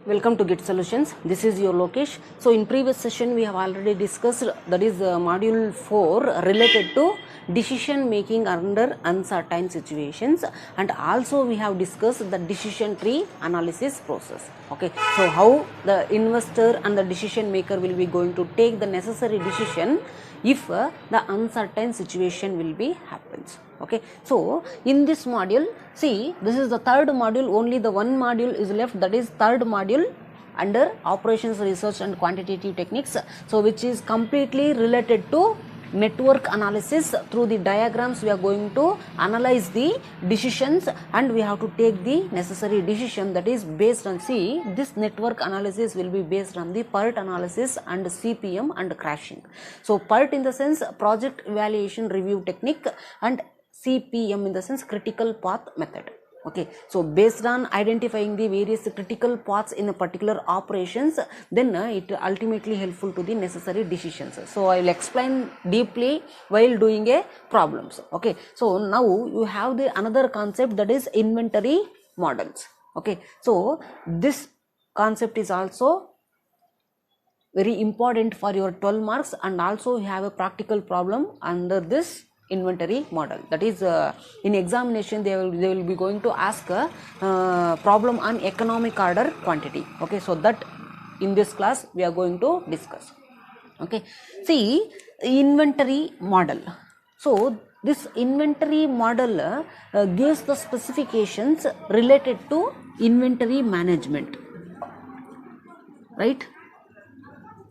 Welcome to Git Solutions. This is your Lokesh. So in previous session we have already discussed, that is module 4 related to decision making under uncertain situations, and also we have discussed the decision tree analysis process. Okay, so how the investor and the decision maker will be going to take the necessary decision if the uncertain situation will be happens. Okay, so in this module, see, this is the third module, only the one module is left, that is third module under operations research and quantitative techniques, so which is completely related to network analysis. Through the diagrams we are going to analyze the decisions and we have to take the necessary decision, that is based on, see, this network analysis will be based on the PERT analysis and CPM and crashing. So PERT in the sense project evaluation review technique, and CPM in the sense critical path method. Okay, so based on identifying the various critical paths in a particular operations, then it ultimately helpful to the necessary decisions. So I will explain deeply while doing a problems. Okay, so now you have the another concept, that is inventory models. Okay, so this concept is also very important for your 12 marks, and also you have a practical problem under this inventory model. That is in examination they will be going to ask a problem on economic order quantity. Okay, so that in this class we are going to discuss. Okay, see, inventory model. So this inventory model gives the specifications related to inventory management, right?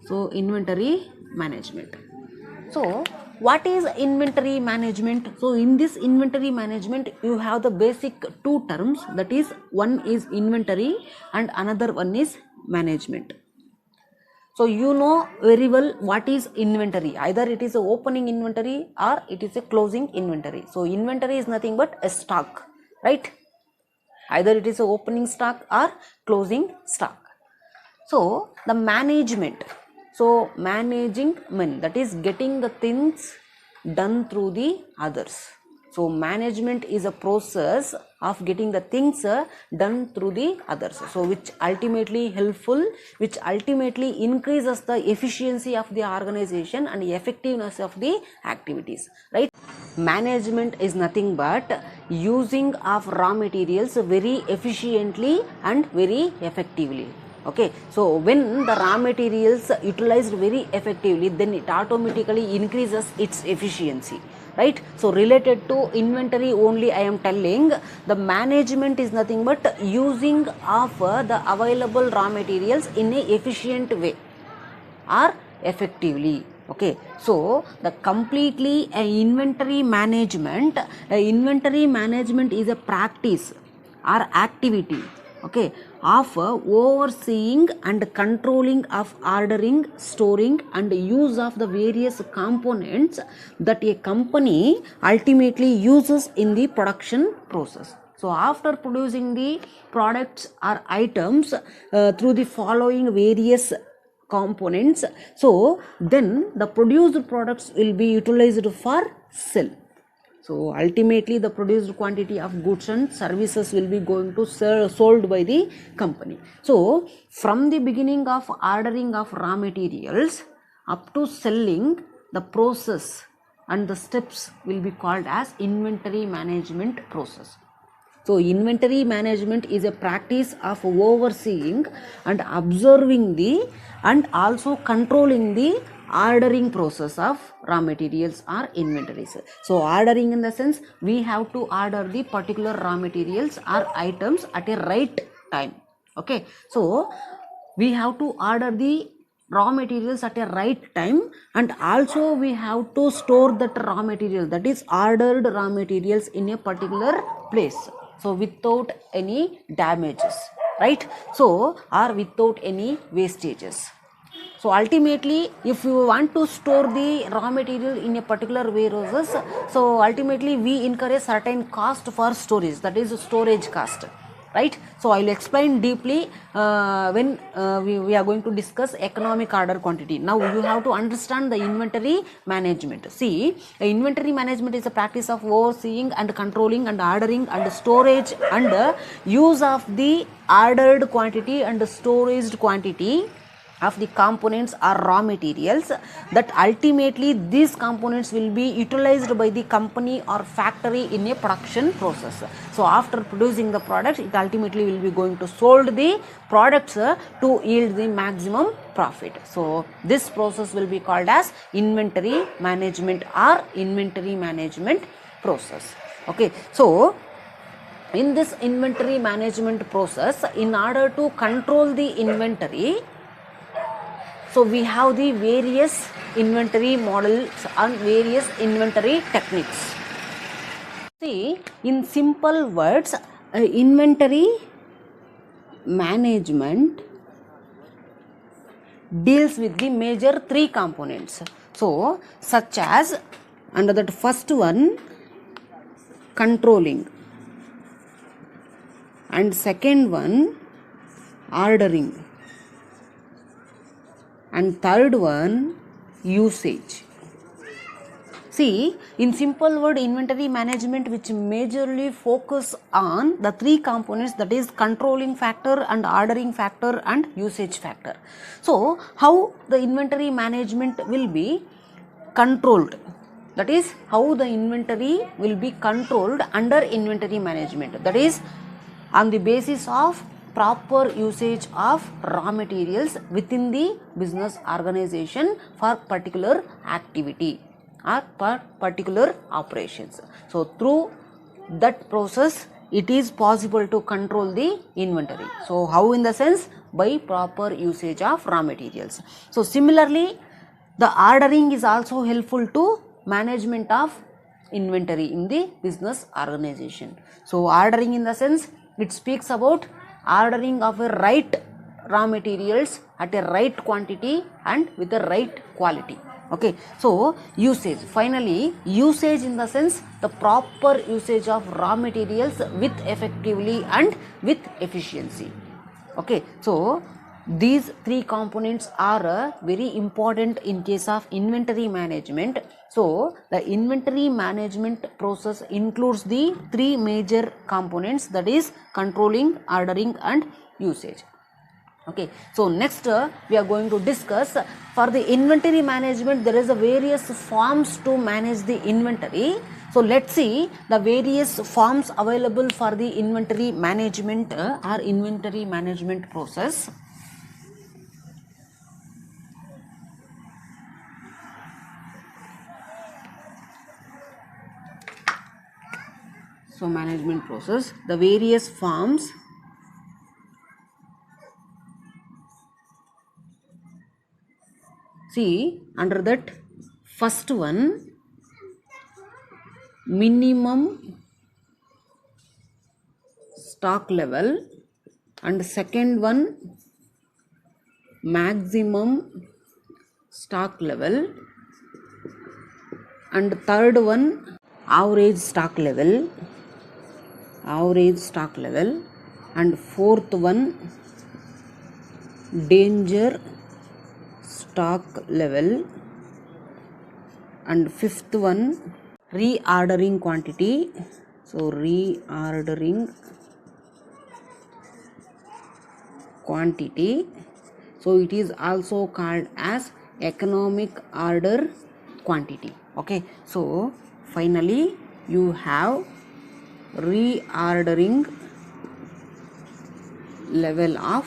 So inventory management. So what is inventory management? So in this inventory management you have the basic two terms, that is one is inventory and another one is management. So you know very well what is inventory, either it is a opening inventory or it is a closing inventory. So inventory is nothing but a stock, right? Either it is a opening stock or closing stock. So the management, so managing mean, that is getting the things done through the others. So management is a process of getting the things done through the others, so which ultimately helpful, which ultimately increases the efficiency of the organization and effectiveness of the activities, right? Management is nothing but using of raw materials very efficiently and very effectively. Okay, so when the raw materials utilized very effectively, then it automatically increases its efficiency, right? So related to inventory only I am telling, the management is nothing but using of the available raw materials in a efficient way or effectively. Okay, so the completely inventory management is a practice or activity, okay, of overseeing and controlling of ordering, storing and use of the various components that a company ultimately uses in the production process. So after producing the products or items through the following various components, so then the produced products will be utilized for sale. So ultimately the produced quantity of goods and services will be going to sold by the company. So from the beginning of ordering of raw materials up to selling, the process and the steps will be called as inventory management process. So inventory management is a practice of overseeing and observing the and also controlling the ordering process of raw materials or inventories. So ordering in the sense we have to order the particular raw materials or items at a right time. Okay, so we have to order the raw materials at a right time, and also we have to store that raw material, that is ordered raw materials, in a particular place, so without any damages, right? So or without any wastages. So ultimately if you want to store the raw material in a particular warehouses, so ultimately we incur a certain cost for storage, that is storage cost. right? So I will explain deeply when we are going to discuss economic order quantity. Now you have to understand the inventory management. See, inventory management is a practice of overseeing and controlling and ordering and storage and use of the ordered quantity and storaged quantity of the components or raw materials, that ultimately these components will be utilized by the company or factory in a production process. So after producing the products, it ultimately will be going to sold the products to yield the maximum profit. So this process will be called as inventory management or inventory management process. Okay, so in this inventory management process, in order to control the inventory, so we have the various inventory models and various inventory techniques. See, in simple words, inventory management deals with the major three components. So, such as, under that first one, controlling, and second one, ordering, and third one, usage. See, in simple word, inventory management which majorly focus on the three components, that is controlling factor and ordering factor and usage factor. So how the inventory management will be controlled, that is how the inventory will be controlled under inventory management, that is on the basis of proper usage of raw materials within the business organization for particular activity or for particular operations. So through that process, it is possible to control the inventory. So how? In the sense, by proper usage of raw materials. So similarly, the ordering is also helpful to management of inventory in the business organization. So ordering, in the sense, it speaks about ordering of a right raw materials at a right quantity and with the right quality. Okay, so usage, finally usage in the sense the proper usage of raw materials with effectively and with efficiency. Okay, so these three components are very important in case of inventory management. So the inventory management process includes the three major components, that is controlling, ordering and usage. Okay, so next we are going to discuss, for the inventory management there is a various forms to manage the inventory. So let's see the various forms available for the inventory management or inventory management process. So management process, the various forms. See, under that first one, minimum stock level, and second one, maximum stock level, and third one, average stock level, and fourth one, danger stock level, and fifth one, reordering quantity. So reordering quantity, so it is also called as economic order quantity. Okay, so finally you have reordering level of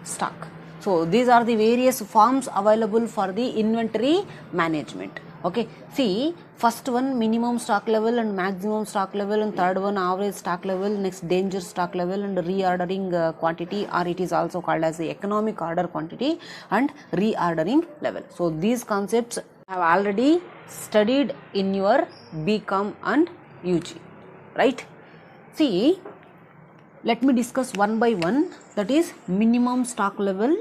stock. So these are the various forms available for the inventory management. Okay, see, first one minimum stock level and maximum stock level, and third one average stock level, next danger stock level, and reordering quantity, or it is also called as the economic order quantity and reordering level. So these concepts have already studied in your BCom and UG, right? See, let me discuss one by one, that is minimum stock level,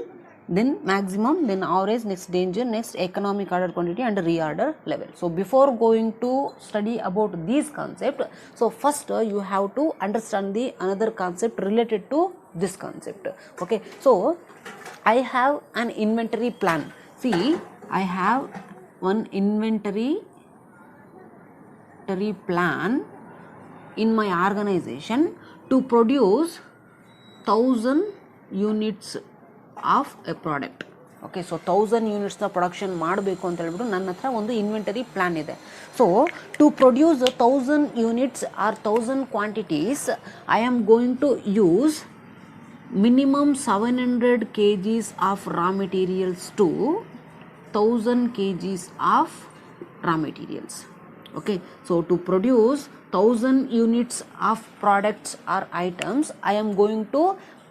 then maximum, then average, next danger, next economic order quantity and reorder level. So before going to study about these concept, so first you have to understand the another concept related to this concept. Okay, so I have an inventory plan. See, I have one inventory plan in my organization to produce 1000 units of a product. Okay, so 1000 units ನ production ಮಾಡಬೇಕು ಅಂತ ಹೇಳ್ಬಿಟ್ಟು ನನ್ನ ಹತ್ರ ಒಂದು inventory plan ಇದೆ. So to produce 1000 units or 1000 quantities, I am going to use minimum 700 kgs of raw materials to 1000 kgs of raw materials. Okay, so to produce 1000 units of products or items, I am going to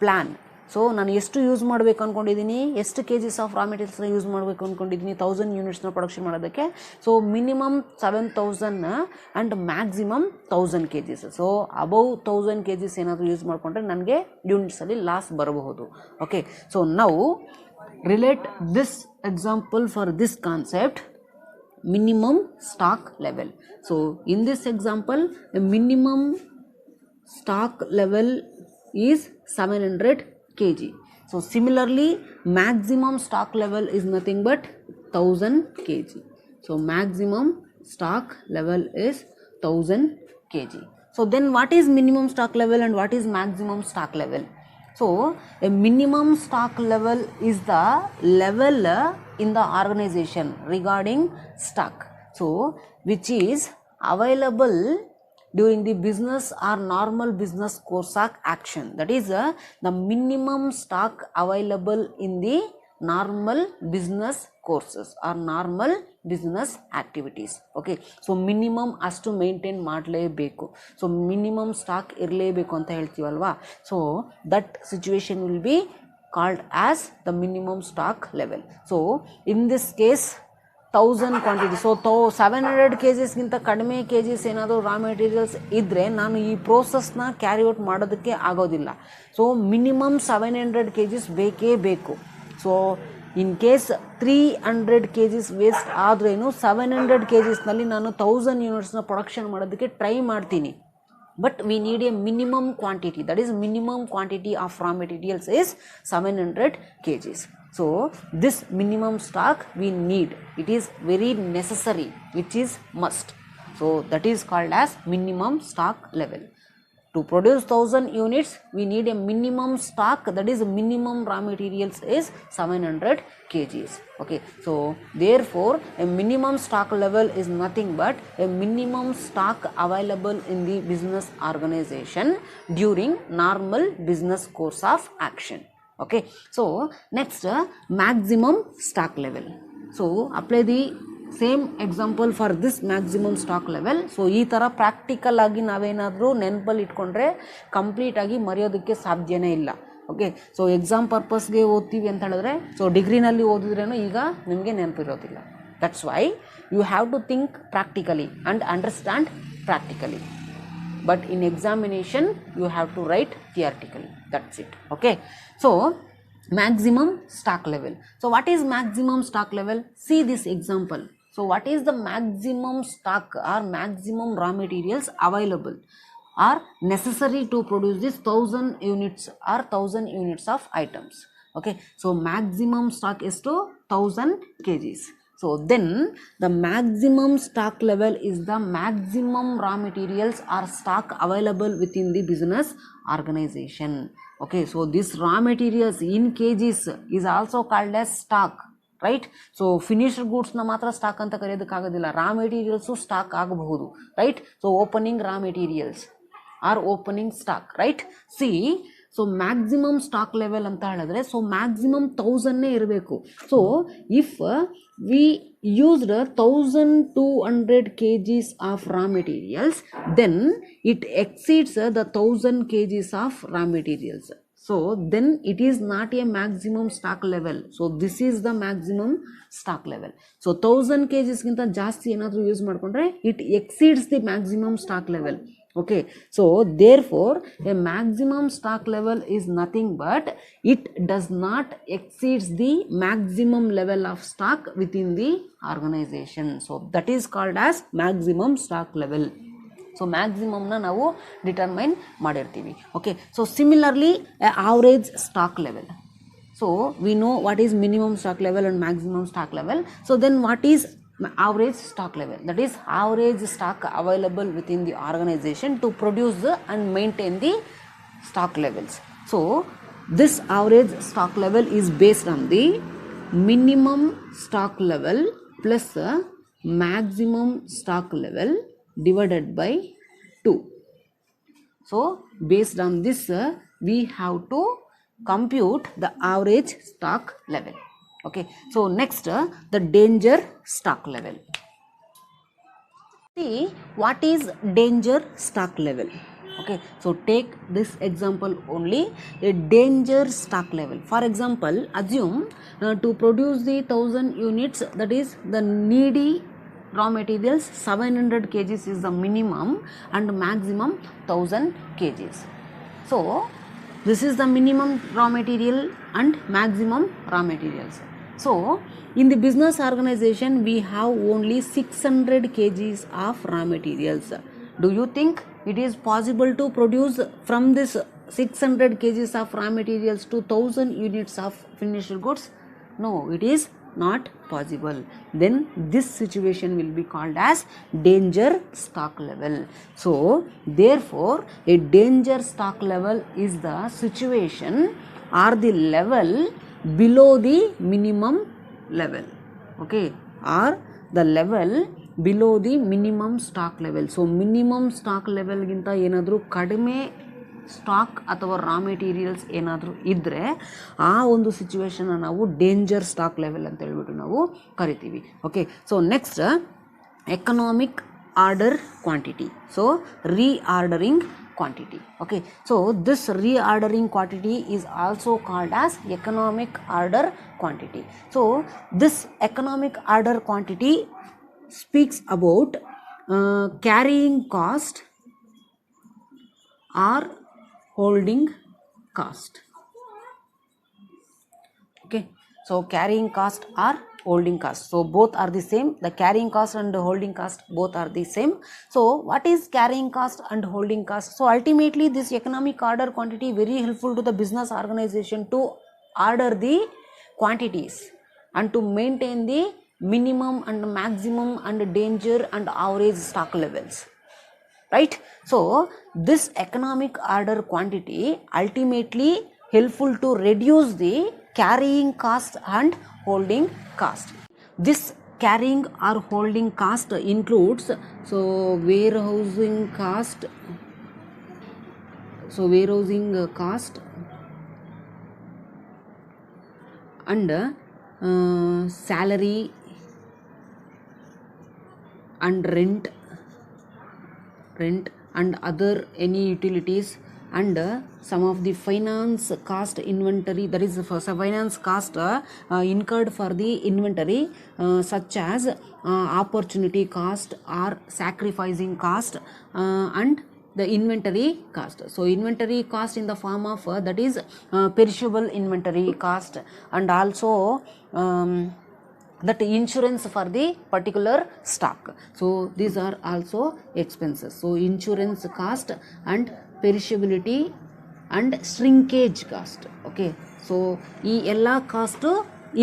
plan. So ನಾನು ಎಷ್ಟು use ಮಾಡಬೇಕು ಅಂದ್ಕೊಂಡಿದ್ದೀನಿ, ಎಷ್ಟು kgs of raw ಮೆಟೀರಿಯಲ್ಸ್ನ use ಮಾಡಬೇಕು ಅಂದ್ಕೊಂಡಿದ್ದೀನಿ 1000 ಯೂನಿಟ್ಸ್ನ production ಮಾಡೋದಕ್ಕೆ. So minimum 7000 and maximum 1000 kgs. So above 1000 kgs ಏನಾದರೂ ಯೂಸ್ ಮಾಡಿಕೊಂಡ್ರೆ ನನಗೆ ಯೂನಿಟ್ಸಲ್ಲಿ ಲಾಸ್ ಬರಬಹುದು. ಓಕೆ, ಸೊ ನಾವು relate this example for this concept minimum stock level. So in this example, the minimum stock level is 700 kg. So similarly, maximum stock level is nothing but 1000 kg. So maximum stock level is 1000 kg. So then what is minimum stock level and what is maximum stock level? So a minimum stock level is the level in the organization regarding stock, so which is available during the business or normal business course of action. That is the minimum stock available in the normal business courses or normal business activities. Okay, so minimum ಅಷ್ಟು maintain ಮಾಡಲೇಬೇಕು. So minimum stock ಇರಲೇಬೇಕು ಅಂತ ಹೇಳ್ತೀವಲ್ವಾ. So that situation will be called as the minimum stock level. So in this case 1000 quantity, so 700 kgsಗಿಂತ ಕಡಿಮೆ kgs ಏನಾದರೂ raw materials ಇದ್ದರೆ ನಾನು ಈ ಪ್ರೋಸೆಸ್ನ ಕ್ಯಾರಿಔಟ್ ಮಾಡೋದಕ್ಕೆ ಆಗೋದಿಲ್ಲ. ಸೊ ಮಿನಿಮಮ್ 700 kgs ಬೇಕೇ ಬೇಕು. So in case 300 kgs waste ಆದ್ರೇನು 700 kgsನಲ್ಲಿ ನಾನು 1000 ಯೂನಿಟ್ಸ್ನ ಪ್ರೊಡಕ್ಷನ್ ಮಾಡೋದಕ್ಕೆ ಟ್ರೈ ಮಾಡ್ತೀನಿ. But we need a minimum quantity, that is minimum quantity of raw materials is 700 kgs. So this minimum stock we need, it is very necessary, which is must. So that is called as minimum stock level. To produce 1000 units, we need a minimum stock, that is minimum raw materials is 700 kgs. Okay, so therefore a minimum stock level is nothing but a minimum stock available in the business organization during normal business course of action. Okay, so next maximum stock level. So apply the same example for this maximum stock level. So ಈ ಥರ practical ಆಗಿ ನಾವೇನಾದರೂ ನೆನಪಲ್ಲಿ ಇಟ್ಕೊಂಡ್ರೆ ಕಂಪ್ಲೀಟಾಗಿ ಮರೆಯೋದಕ್ಕೆ ಸಾಧ್ಯನೇ ಇಲ್ಲ. Okay, so exam ಪರ್ಪಸ್ಗೆ ಓದ್ತೀವಿ ಅಂತ ಹೇಳಿದ್ರೆ, ಸೊ ಡಿಗ್ರಿನಲ್ಲಿ ಓದಿದ್ರೇನು ಈಗ ನಿಮಗೆ ನೆನಪಿರೋದಿಲ್ಲ. That's why you have to think practically and understand practically. But in examination you have to write theoretically. That's it. Okay, so maximum stock level. So what is maximum stock level? See this example. So what is the maximum stock or maximum raw materials available are necessary to produce this 1000 units or 1000 units of items? Okay, so maximum stock is to 1000 kgs. So then the maximum stock level is the maximum raw materials or stock available within the business organization. Okay, so this raw materials in kgs is also called as stock, right? So finished goods na matra stock anta kariyodakkagodilla, raw materials stock ಆಗಬಹುದು, right? So opening raw materials or opening stock, right? See, so maximum stock level ಅಂತ ಹೇಳಿದ್ರೆ, so maximum 1000 ಇರಬೇಕು. So if we used 1200 kgs of raw materials, then it exceeds the 1000 kgs of raw materials. So then it is not a maximum stock level. So this is the maximum stock level. So 1000 kgs ಗಿಂತ ಜಾಸ್ತಿ ಏನಾದರೂ use ಮಾಡಿಕೊಂಡ್ರೆ it exceeds the maximum stock level. Okay, so therefore a maximum stock level is nothing but it does not exceeds the maximum level of stock within the organization. So that is called as maximum stock level. So maximum na ನಾವು determine ಮಾಡಿರ್ತೀವಿ. Okay, so similarly average stock level. So we know what is minimum stock level and maximum stock level. So then what is average stock level? That is average stock available within the organization to produce and maintain the stock levels. So this average stock level is based on the minimum stock level plus maximum stock level divided by 2. So based on this we have to compute the average stock level. Okay, so next the danger stock level. See what is danger stock level. Okay, so take this example only, a danger stock level. For example, assume to produce the 1000 units, that is the needy raw materials 700 kgs is the minimum and maximum 1000 kgs. So this is the minimum raw material and maximum raw materials. So in the business organization we have only 600 kgs of raw materials. Do you think it is possible to produce from this 600 kgs of raw materials to 1000 units of finished goods? No, it is not possible. Then this situation will be called as danger stock level. So therefore a danger stock level is the situation or the level below the minimum level. Okay, or the level below the minimum stock level. So minimum stock level ಗಿಂತ ಏನಾದರೂ ಕಡಿಮೆ stock ಅಥವಾ raw materials ಏನಾದರೂ ಇದ್ದರೆ ಆ ಒಂದು ಸಿಚುವೇಶನ್ನ ನಾವು danger stock level ಅಂತ ಹೇಳ್ಬಿಟ್ಟು ನಾವು ಕರಿತೀವಿ. Okay, so next economic order quantity. So reordering quantity. Okay, so this reordering quantity is also called as economic order quantity. So this economic order quantity speaks about carrying cost or holding cost. Okay, so carrying cost or holding cost, so both are the same. The carrying cost and the holding cost both are the same. So what is carrying cost and holding cost? So ultimately this economic order quantity very helpful to the business organization to order the quantities and to maintain the minimum and maximum and danger and average stock levels, right? So this economic order quantity ultimately helpful to reduce the carrying cost and holding cost. This carrying or holding cost includes warehousing cost, and salary and rent and other any utilities, and some of the finance cost inventory, that is finance cost incurred for the inventory, such as opportunity cost or sacrificing cost, and the inventory cost. So inventory cost in the form of that is perishable inventory cost, and also that insurance for the particular stock. So these are also expenses. So insurance cost and perishability and shrinkage cost. Okay, so ಈ ಎಲ್ಲ cost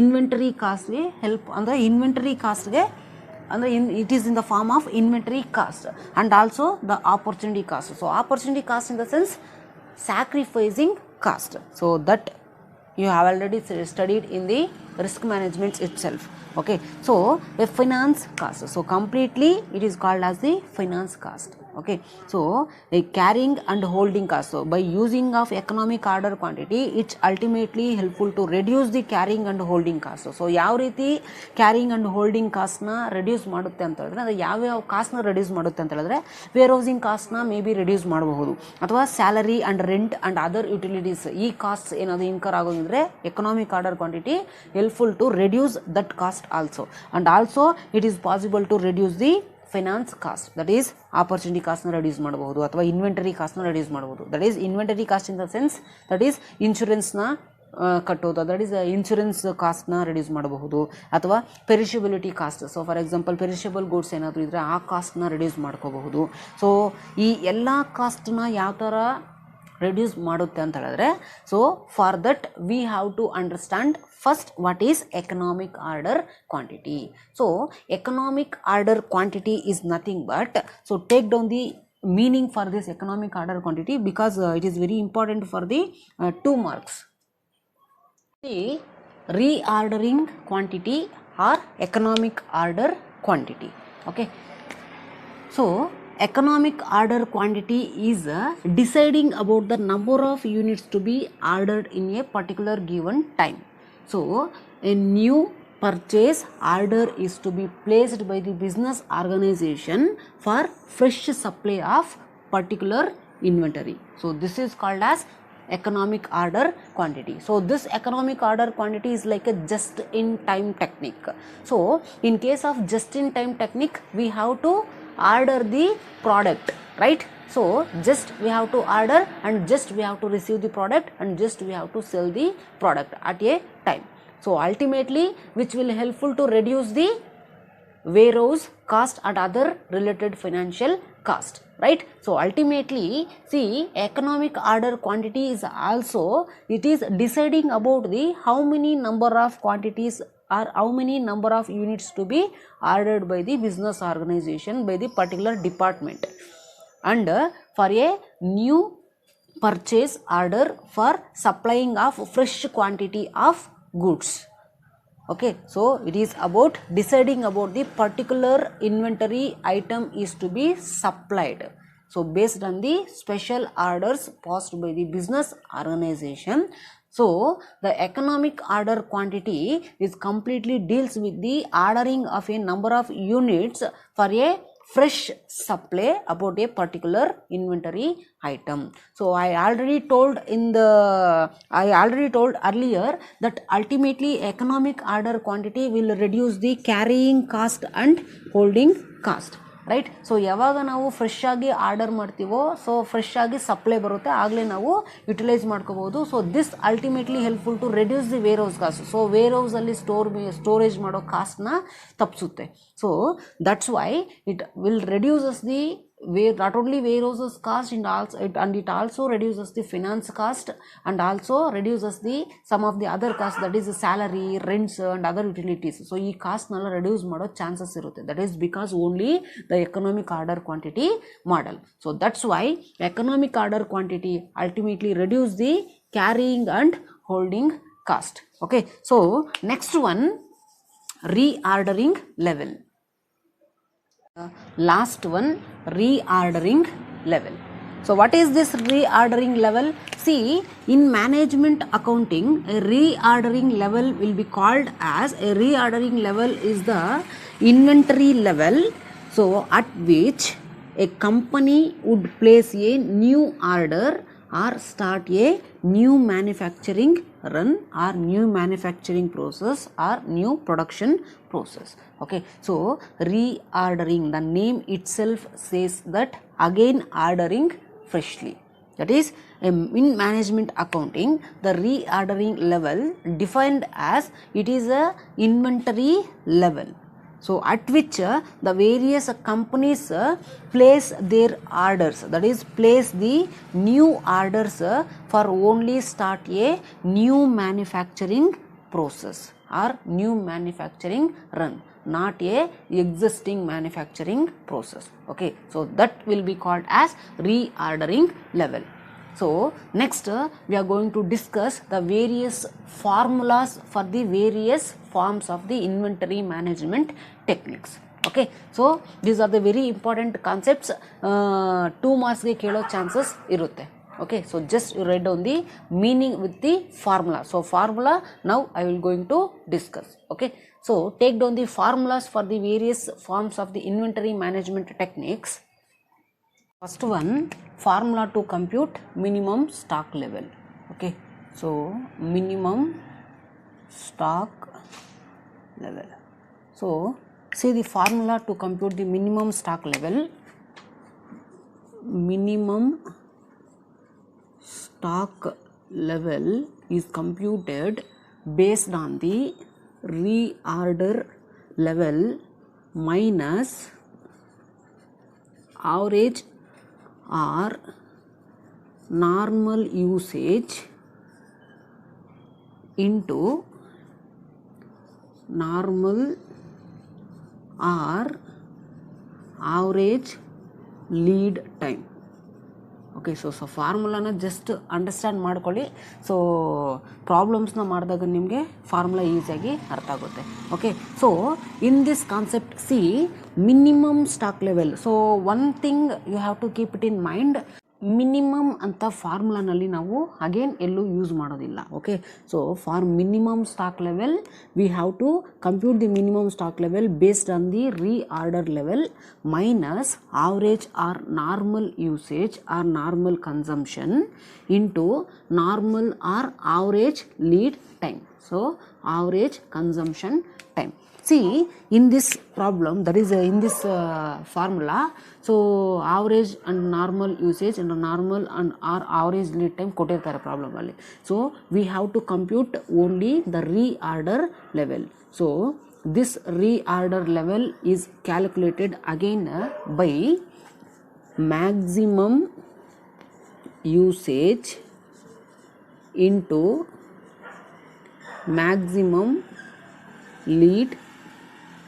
inventory ಕಾಸ್ಟ್ಗೆ help, ಅಂದರೆ inventory ಕಾಸ್ಟ್ಗೆ ಅಂದರೆ it is in the form of inventory cost and also the opportunity cost. So opportunity cost in the sense sacrificing cost. So that you have already studied in the risk management itself. Okay, so a finance cost, so completely it is called as the finance cost. Okay, so a carrying and holding cost. So by using of economic order quantity, it's ultimately helpful to reduce the carrying and holding cost. So ಯಾವ ರೀತಿ carrying and holding ಕಾಸ್ಟ್ನ reduce ಮಾಡುತ್ತೆ ಅಂತ ಹೇಳಿದ್ರೆ, ಅಂದರೆ ಯಾವ್ಯಾವ ಕಾಸ್ಟ್ನ reduce ಮಾಡುತ್ತೆ ಅಂತ ಹೇಳಿದ್ರೆ, ವೇರ್ ಹೌಸಿಂಗ್ ಕಾಸ್ಟ್ನ ಮೇ ಬಿ ರೆಡ್ಯೂಸ್ ಮಾಡಬಹುದು, ಅಥವಾ salary and rent and other utilities ಈ ಕಾಸ್ಟ್ ಏನಾದರೂ ಇನ್ಕರ್ ಆಗೋದಿದ್ರೆ economic order quantity helpful to reduce that cost also. And also it is possible to reduce the finance cost, that is opportunity ಕಾಸ್ಟ್ನ reduce ಮಾಡಬಹುದು ಅಥವಾ inventory ಕಾಸ್ಟ್ನ reduce ಮಾಡಬಹುದು. That is inventory cost in the sense that is ಇನ್ಶೂರೆನ್ಸ್ನ ಕಟ್ಟೋದು, that is insurance ಕಾಸ್ಟ್ನ reduce ಮಾಡಬಹುದು. ಅಥವಾ perishability cost, so for example perishable goods ಏನಾದರೂ ಇದ್ದರೆ ಆ ಕಾಸ್ಟ್ನ ರೆಡ್ಯೂಸ್ ಮಾಡ್ಕೋಬಹುದು. ಸೊ ಈ ಎಲ್ಲ ಕಾಸ್ಟ್ನ ಯಾವ ಥರ ರೆಡ್ಯೂಸ್ ಮಾಡುತ್ತೆ ಅಂತ ಹೇಳಿದ್ರೆ, so for that we have to understand first what is economic order quantity. So economic order quantity is nothing but, so take down the meaning for this economic order quantity because it is very important for the 2 marks. The reordering quantity or economic order quantity. Okay, so economic order quantity is deciding about the number of units to be ordered in a particular given time. So a new purchase order is to be placed by the business organization for fresh supply of particular inventory. So this is called as economic order quantity. So this economic order quantity is like a just in time technique. So in case of just in time technique, we have to order the product, right? So just we have to order and just we have to receive the product and just we have to sell the product at a time. So ultimately which will helpful to reduce the warehouse cost and other related financial cost, right? So ultimately see economic order quantity is also, it is deciding about the how many number of quantities or how many number of units to be ordered by the business organization by the particular department, and for a new purchase order for supplying of fresh quantity of goods. Okay, so it is about deciding about the particular inventory item is to be supplied. So based on the special orders passed by the business organization. So the economic order quantity is completely deals with the ordering of a number of units for a fresh supply about a particular inventory item. So I already told earlier that ultimately economic order quantity will reduce the carrying cost and holding cost, right? So ಯಾವಾಗ ನಾವು fresh ಆಗಿ order ಮಾಡ್ತೀವೋ, so fresh ಆಗಿ supply ಬರುತ್ತೆ, ಆಗಲೇ ನಾವು utilise ಮಾಡ್ಕೋಬಹುದು. So this ultimately helpful to reduce the warehouse cost. So ವೇರ್ ಹೌಸಲ್ಲಿ ಸ್ಟೋರೇಜ್ ಮಾಡೋ ಕಾಸ್ಟ್ನ ತಪ್ಪಿಸುತ್ತೆ. So that's why it will reduces the not only warehouses cost and it also reduces the finance cost and also reduces the some of the other costs, that is salary, rents and other utilities. So ee cost nalla reduce mado chances irutte. That is because only the economic order quantity model. So that's why economic order quantity ultimately reduce the carrying and holding cost. Okay, so next one, reordering level. Last one, reordering level. So what is this reordering level? See, in management accounting, a reordering level will be called as, a reordering level is the inventory level, so at which a company would place a new order or start a new manufacturing run or new manufacturing process or new production process. Okay, so reordering, the name itself says that again ordering freshly. That is in management accounting, the reordering level defined as it is a inventory level. So at which the various companies place their orders, that is place the new orders for only start a new manufacturing process or new manufacturing run, not a existing manufacturing process. Okay, so that will be called as reordering level. So next we are going to discuss the various formulas for the various forms of the inventory management techniques. Okay, so these are the very important concepts. 2 marks ge kelo chances irutte. Okay, so just you write down the meaning with the formula. So formula now I will going to discuss. Okay, so take down the formulas for the various forms of the inventory management techniques. First one, formula to compute minimum stock level. Okay, so minimum stock level. So See the formula to compute the minimum stock level. Minimum stock level is computed based on the reorder level minus average or normal usage into normal or average lead time. Okay so ಫಾರ್ಮುಲಾನ just understand ಮಾಡ್ಕೊಳ್ಳಿ. So ಪ್ರಾಬ್ಲಮ್ಸ್ನ ಮಾಡಿದಾಗ ನಿಮಗೆ formula ಈಸಿಯಾಗಿ ಅರ್ಥ ಆಗುತ್ತೆ. Okay so in this concept see minimum stock level. So one thing you have to keep it in mind, minimum ಅಂತ ಫಾರ್ಮುಲಾನಲ್ಲಿ ನಾವು ಅಗೇನ್ ಎಲ್ಲೂ ಯೂಸ್ ಮಾಡೋದಿಲ್ಲ. Okay so for minimum stock level we have to compute the minimum stock level based on the reorder level minus average or normal usage or normal consumption into normal or average lead time. So average consumption time. See in this problem, that is in this formula, so average and normal usage and normal and or average lead time ಕೊಟ್ಟಿರ್ತಾರೆ problem ಅಲ್ಲಿ. So we have to compute only the reorder level. So this reorder level is calculated again by maximum usage into maximum lead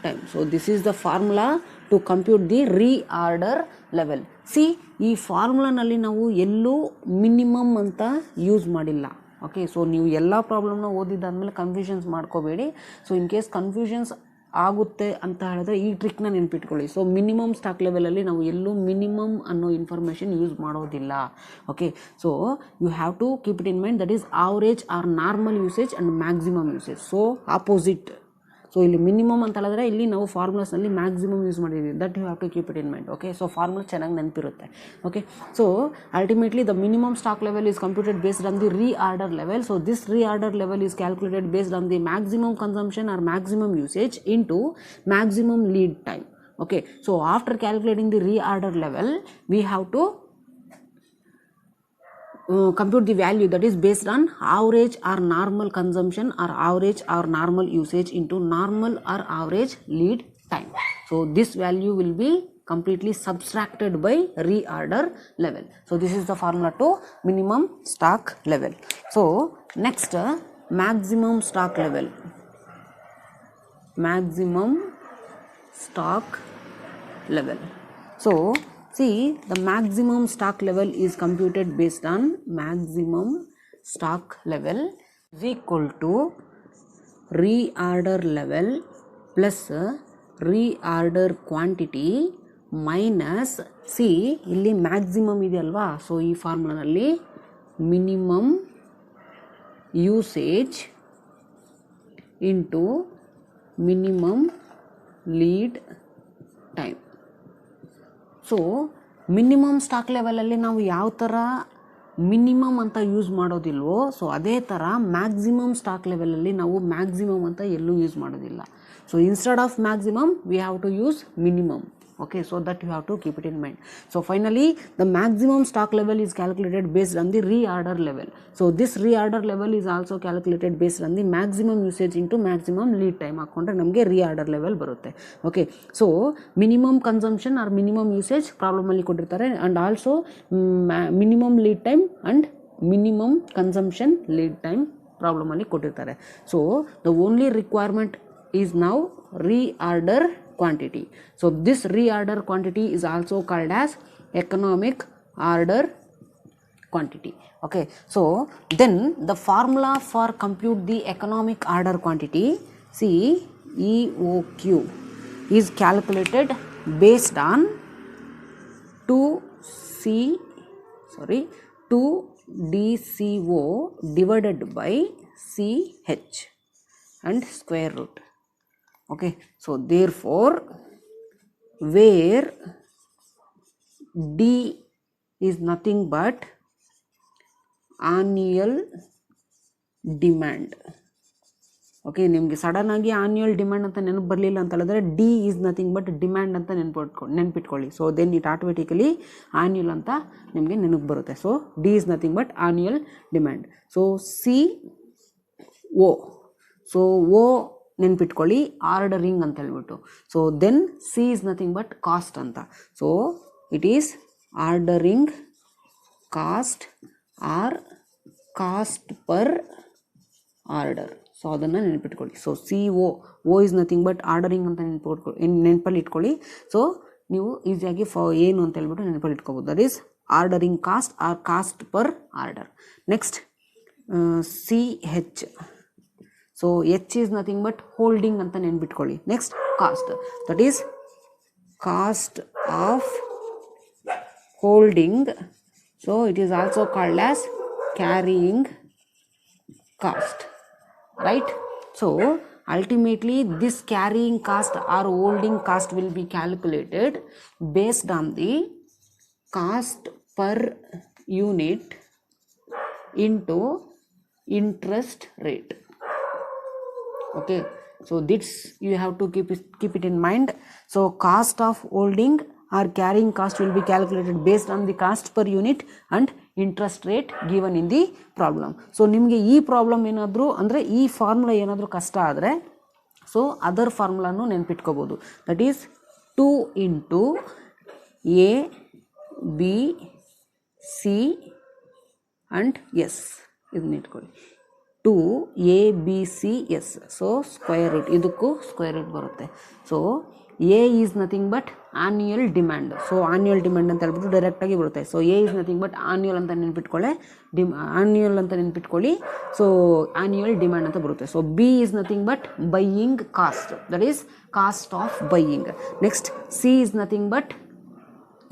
time. So this is the formula to compute the reorder level. See ಈ ಫಾರ್ಮುಲಾನಲ್ಲಿ ನಾವು ಎಲ್ಲೂ minimum ಅಂತ use ಮಾಡಿಲ್ಲ. Okay so ನೀವು ಎಲ್ಲ ಪ್ರಾಬ್ಲಮ್ನ ಓದಿದ್ದಾದಮೇಲೆ confusions ಮಾಡ್ಕೋಬೇಡಿ. So in case confusions ಆಗುತ್ತೆ ಅಂತ ಹೇಳಿದ್ರೆ ಈ ಟ್ರಿಕ್ನ ನೆನ್ಪಿಟ್ಕೊಳ್ಳಿ. ಸೊ ಮಿನಿಮಮ್ ಸ್ಟಾಕ್ ಲೆವೆಲಲ್ಲಿ ನಾವು ಎಲ್ಲೂ ಮಿನಿಮಮ್ ಅನ್ನೋ ಇನ್ಫಾರ್ಮೇಷನ್ ಯೂಸ್ ಮಾಡೋದಿಲ್ಲ. Okay so you have to keep it in mind, that is average or normal usage and maximum usage. So opposite. So ಇಲ್ಲಿ ಮಿನಿಮಮ್ ಅಂತ ಹೇಳಿದ್ರೆ ಇಲ್ಲಿ ನಾವು ಫಾರ್ಮುಲಾಸ್ನಲ್ಲಿ ಮ್ಯಾಕ್ಸಿಮಮ್ ಯೂಸ್ ಮಾಡಿದ್ದೀವಿ. That you have to keep it in mind. Okay so formula ಚೆನ್ನಾಗಿ ನೆನಪಿರುತ್ತೆ. Okay so ultimately the minimum stock level is computed based on the reorder level. So this reorder level is calculated based on the maximum consumption or maximum usage into maximum lead time. Okay so after calculating the reorder level we have to compute the value that is based on average or normal consumption or average or normal usage into normal or average lead time. So this value will be completely subtracted by reorder level. So this is the formula to minimum stock level. So next maximum stock level. Maximum stock level. So see the maximum stock level is computed based on maximum stock level is equal to reorder level plus reorder quantity minus see ಇಲ್ಲಿ maximum ಇದೆ ಅಲ್ವಾ. So ಈ ಫಾರ್ಮುಲಾನಲ್ಲಿ minimum usage into minimum lead time. So minimum stock ಲೆವೆಲಲ್ಲಿ ನಾವು ಯಾವ ಥರ minimum ಅಂತ ಯೂಸ್ ಮಾಡೋದಿಲ್ವೋ ಸೊ ಅದೇ ಥರ ಮ್ಯಾಕ್ಸಿಮಮ್ ಸ್ಟಾಕ್ ಲೆವೆಲಲ್ಲಿ ನಾವು ಮ್ಯಾಕ್ಸಿಮಮ್ ಅಂತ ಎಲ್ಲೂ ಯೂಸ್ ಮಾಡೋದಿಲ್ಲ. So instead of maximum we have to use minimum. Okay so that you have to keep it in mind. So finally the maximum stock level is calculated based on the reorder level. So this reorder level is also calculated based on the maximum usage into maximum lead time ಹಾಕೊಂಡ್ರೆ ನಮಗೆ reorder level ಬರುತ್ತೆ. Okay so minimum consumption or minimum usage problem ಅಲ್ಲಿ ಕೊಟ್ಟಿರ್ತಾರೆ and also minimum lead time and minimum consumption lead time problem ಅಲ್ಲಿ ಕೊಟ್ಟಿರ್ತಾರೆ. So the only requirement is now reorder quantity. So this reorder quantity is also called as economic order quantity. Okay so then the formula for compute the economic order quantity, see EOQ is calculated based on 2DCO divided by CH and square root. Okay so therefore where D is nothing but annual demand. Okay, ನಿಮಗೆ sudden ಆಗಿ annual demand ಅಂತ ನೆನಪು ಬರಲಿಲ್ಲ ಅಂತ ಹೇಳಿದ್ರೆ D is nothing but demand ಅಂತ ನೆನ್ಪಿಟ್ಕೊಳ್ಳಿ. So then it automatically annual ಅಂತ ನಿಮಗೆ ನೆನಪು ಬರುತ್ತೆ. So D is nothing but annual demand. So C O, so O ನೆನ್ಪಿಟ್ಕೊಳ್ಳಿ ಆರ್ಡರಿಂಗ್ ಅಂತ ಹೇಳ್ಬಿಟ್ಟು. So then C is nothing but cost ಅಂತ. So it is ordering cost or cost per order. So ಅದನ್ನು ನೆನಪಿಟ್ಕೊಳ್ಳಿ. So C O is nothing but ordering ಅಂತ ನೆನಪಲ್ಲಿ ಇಟ್ಕೊಳ್ಳಿ. So ನೀವು ಈಸಿಯಾಗಿ ಏನು ಅಂತ ಹೇಳ್ಬಿಟ್ಟು ನೆನಪಲ್ಲಿ ಇಟ್ಕೋಬೋದು. That is ordering cost or cost per order. Next C H. So H is nothing but holding ಅಂತ ನೆನ್ಪಿಟ್ಕೊಳ್ಳಿ. Next cost, that is cost of holding. So it is also called as carrying cost, right? So ultimately this carrying cost or holding cost will be calculated based on the cost per unit into interest rate. Okay, so this you have to keep it in mind. So cost of holding or carrying cost will be calculated based on the cost per unit and interest rate given in the problem. So ನಿಮಗೆ ಈ problem ಏನಾದರೂ ಅಂದರೆ ಈ formula ಏನಾದರೂ ಕಷ್ಟ ಆದರೆ so other ಫಾರ್ಮುಲಾನು ನೆನ್ಪಿಟ್ಕೋಬೋದು. That is 2 into A B C and S. ಇದನ್ನ ಇಟ್ಕೊಳ್ಳಿ, 2ABCS. ಸೊ ಸ್ಕ್ವೇರ್ ರೂಟ್, ಇದಕ್ಕೂ ಸ್ಕ್ವೇರ್ ರೂಟ್ ಬರುತ್ತೆ. So A is nothing but annual demand. So annual demand ಅಂತ ಹೇಳ್ಬಿಟ್ಟು ಡೈರೆಕ್ಟಾಗಿ ಬರುತ್ತೆ. So A is nothing but annual ಅಂತ ಆನ್ಯುವಲ್ ಅಂತ ನೆನ್ಪಿಟ್ಕೊಳ್ಳಿ. ಸೊ ಆನ್ಯುವಲ್ ಡಿಮ್ಯಾಂಡ್ ಅಂತ ಬರುತ್ತೆ. So B is nothing but buying cost, that is cost of buying. Next C is nothing but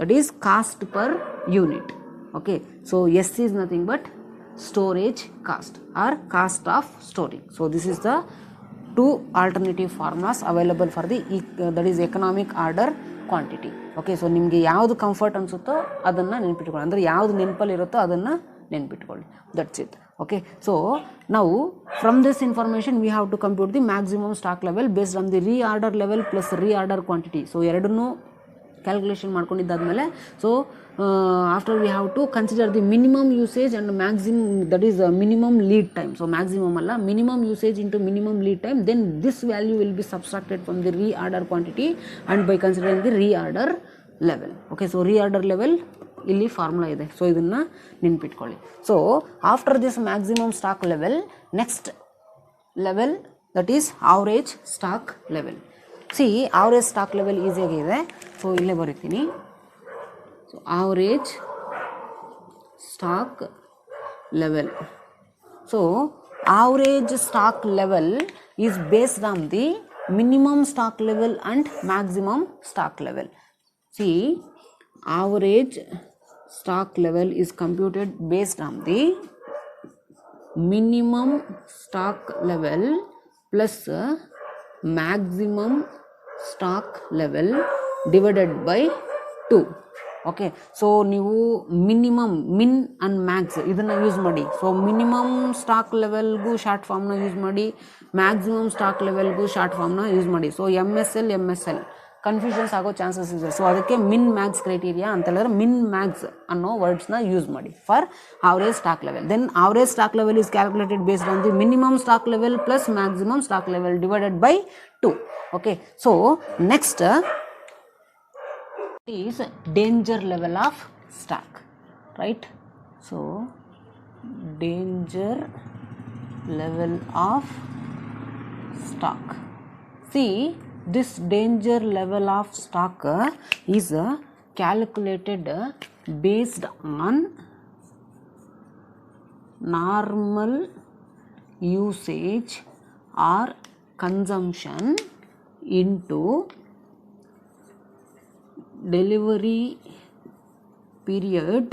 that is cost per unit. Okay, so S is nothing but storage cost or cost of storing. So this is the two alternative formulas available for the that is economic order quantity. Okay, so ನಿಮಗೆ ಯಾವುದು comfort ಅನಿಸುತ್ತೋ ಅದನ್ನು ನೆನ್ಪಿಟ್ಕೊಳ್ಳಿ, ಅಂದರೆ ಯಾವುದು ನೆನಪಲ್ಲಿ ಇರುತ್ತೋ ಅದನ್ನು ನೆನ್ಪಿಟ್ಕೊಳ್ಳಿ. That's it. Okay, so now from this information we have to compute the maximum stock level based on the reorder level plus reorder quantity. So ಎರಡನ್ನೂ ಕ್ಯಾಲ್ಕುಲೇಷನ್ ಮಾಡ್ಕೊಂಡಿದ್ದಾದಮೇಲೆ so after we have to consider the minimum usage and maximum, that is minimum lead time. So maximum ಅಲ್ಲ, minimum usage into minimum lead time, then this value will be subtracted from the reorder quantity and by considering the reorder level. Okay, so reorder level ಇಲ್ಲಿ formula ಇದೆ. So ಇದನ್ನು ನೆನ್ಪಿಟ್ಕೊಳ್ಳಿ. So after this maximum stock level, next level that is average stock level. See average stock level ಈಸಿಯಾಗಿದೆ. So ಇಲ್ಲೇ ಬರೀತೀನಿ. So average stock level. So average stock level is based on the minimum stock level and maximum stock level. See average stock level is computed based on the minimum stock level plus maximum stock level divided by 2. Okay, so ನೀವು minimum min and max ಇದನ್ನು use ಮಾಡಿ. So minimum stock ಲೆವೆಲ್ಗೂ short ಫಾರ್ಮ್ನ use ಮಾಡಿ, maximum stock ಲೆವೆಲ್ಗೂ short ಫಾರ್ಮ್ನ use ಮಾಡಿ. So MSL confusions ಆಗೋ ಚಾನ್ಸಸ್ ಇದೆ. ಸೊ ಅದಕ್ಕೆ ಮಿನ್ ಮ್ಯಾಕ್ಸ್ ಕ್ರೈಟೀರಿಯಾ ಅಂತ ಹೇಳಿದ್ರೆ ಮಿನ್ ಮ್ಯಾಕ್ಸ್ ಅನ್ನೋ ವರ್ಡ್ಸ್ನ ಯೂಸ್ ಮಾಡಿ for average stock level. Then average stock level is calculated based on the minimum stock level plus maximum stock level divided by 2. Okay, so next is danger level of stock, right? So danger level of stock. See, this danger level of stock is calculated based on normal usage or consumption into delivery period,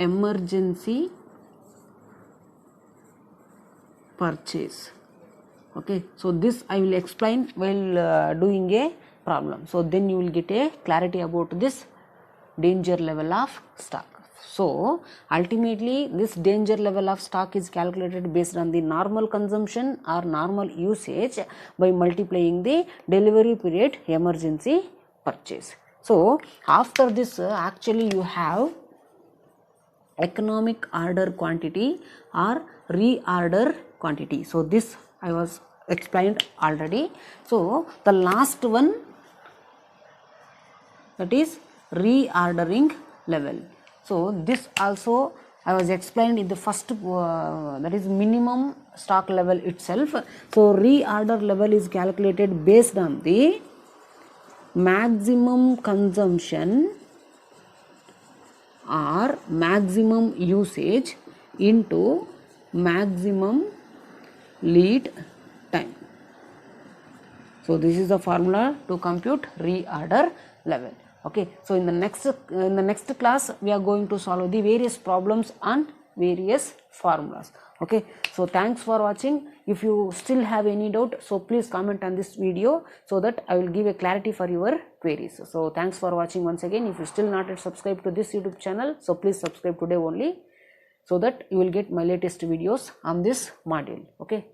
emergency purchase. Okay, so this I will explain while doing a problem. So then you will get a clarity about this danger level of stock. So ultimately this danger level of stock is calculated based on the normal consumption or normal usage by multiplying the delivery period emergency purchase. So after this actually you have economic order quantity or reorder quantity. So this I was explained already. So the last one, that is reordering level. So this also I was explained in the first that is minimum stock level itself. So reorder level is calculated based on the maximum consumption or maximum usage into maximum lead time. So this is the formula to compute reorder level. Okay, so in the next class we are going to solve the various problems on various formulas. Okay, so thanks for watching. If you still have any doubt, so please comment on this video so that I will give a clarity for your queries. So thanks for watching once again. If you still not yet subscribed to this YouTube channel, so please subscribe today only, so that you will get my latest videos on this module. Okay.